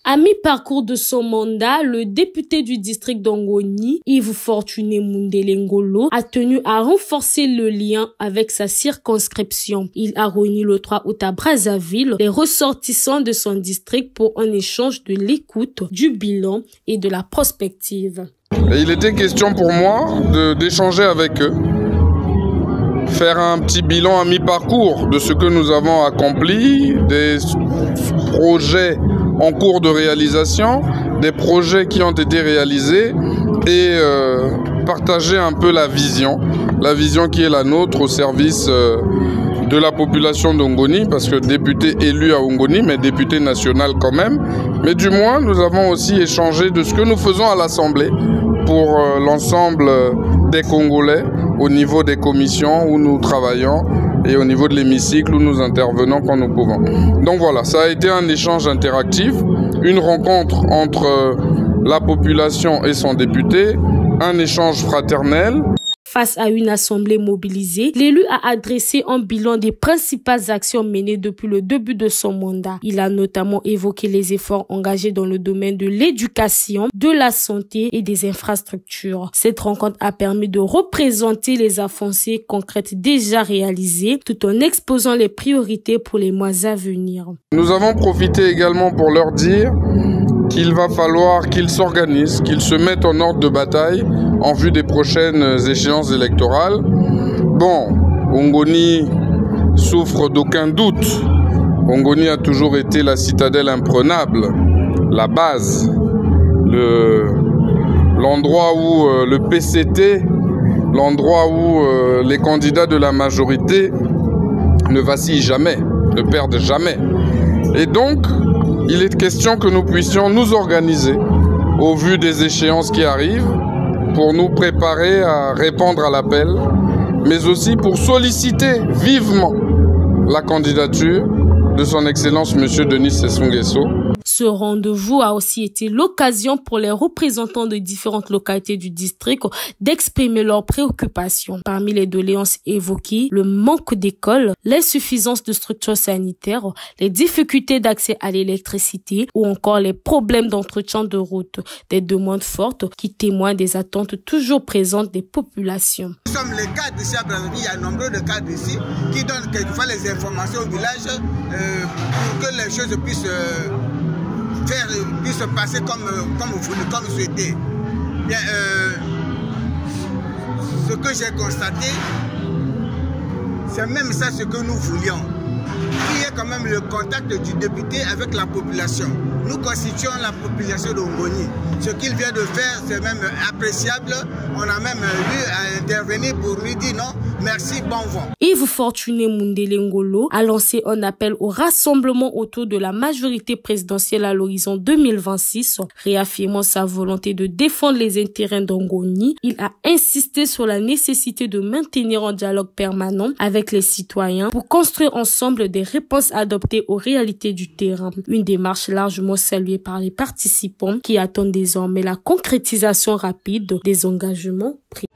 À mi-parcours de son mandat, le député du district d'Ongoni, Yves Fortuné Mundele Ngolo, a tenu à renforcer le lien avec sa circonscription. Il a réuni le 3 août à Brazzaville les ressortissants de son district pour un échange de l'écoute, du bilan et de la prospective. Et il était question pour moi d'échanger avec eux, faire un petit bilan à mi-parcours de ce que nous avons accompli, des projets en cours de réalisation, des projets qui ont été réalisés et partager un peu la vision qui est la nôtre au service de la population d'Ongoni, parce que député élu à Ongoni, mais député national quand même. Mais du moins, nous avons aussi échangé de ce que nous faisons à l'Assemblée pour l'ensemble des Congolais, au niveau des commissions où nous travaillons et au niveau de l'hémicycle où nous intervenons quand nous pouvons. Donc voilà, ça a été un échange interactif, une rencontre entre la population et son député, un échange fraternel. Face à une assemblée mobilisée, l'élu a adressé un bilan des principales actions menées depuis le début de son mandat. Il a notamment évoqué les efforts engagés dans le domaine de l'éducation, de la santé et des infrastructures. Cette rencontre a permis de représenter les avancées concrètes déjà réalisées, tout en exposant les priorités pour les mois à venir. Nous avons profité également pour leur dire qu'il va falloir qu'ils s'organisent, qu'ils se mettent en ordre de bataille en vue des prochaines échéances électorales. Bon, Ongoni souffre d'aucun doute. Ongoni a toujours été la citadelle imprenable, la base, l'endroit où le PCT, l'endroit où les candidats de la majorité ne vacillent jamais, ne perdent jamais. Et donc, il est question que nous puissions nous organiser au vu des échéances qui arrivent pour nous préparer à répondre à l'appel, mais aussi pour solliciter vivement la candidature de son Excellence Monsieur Denis Sassou Nguesso. Ce rendez-vous a aussi été l'occasion pour les représentants de différentes localités du district d'exprimer leurs préoccupations. Parmi les doléances évoquées, le manque d'écoles, l'insuffisance de structures sanitaires, les difficultés d'accès à l'électricité ou encore les problèmes d'entretien de route. Des demandes fortes qui témoignent des attentes toujours présentes des populations. Nous sommes les cadres ici à Brazzaville, il y a nombreux de cadres ici qui donnent quelquefois les informations au village pour que les choses puissent se passer comme souhaité. Bien, ce que j'ai constaté, c'est même ça ce que nous voulions. Il y a quand même le contact du député avec la population. Nous constituons la population d'Ongoni. Ce qu'il vient de faire, c'est même appréciable. On a même eu à intervenir pour lui dire non, merci, bon vent. Yves Fortuné Mundele Ngolo a lancé un appel au rassemblement autour de la majorité présidentielle à l'horizon 2026, réaffirmant sa volonté de défendre les intérêts d'Ongoni. Il a insisté sur la nécessité de maintenir un dialogue permanent avec les citoyens pour construire ensemble des réponses adaptées aux réalités du terrain. Une démarche largement saluée par les participants qui attendent désormais la concrétisation rapide des engagements pris.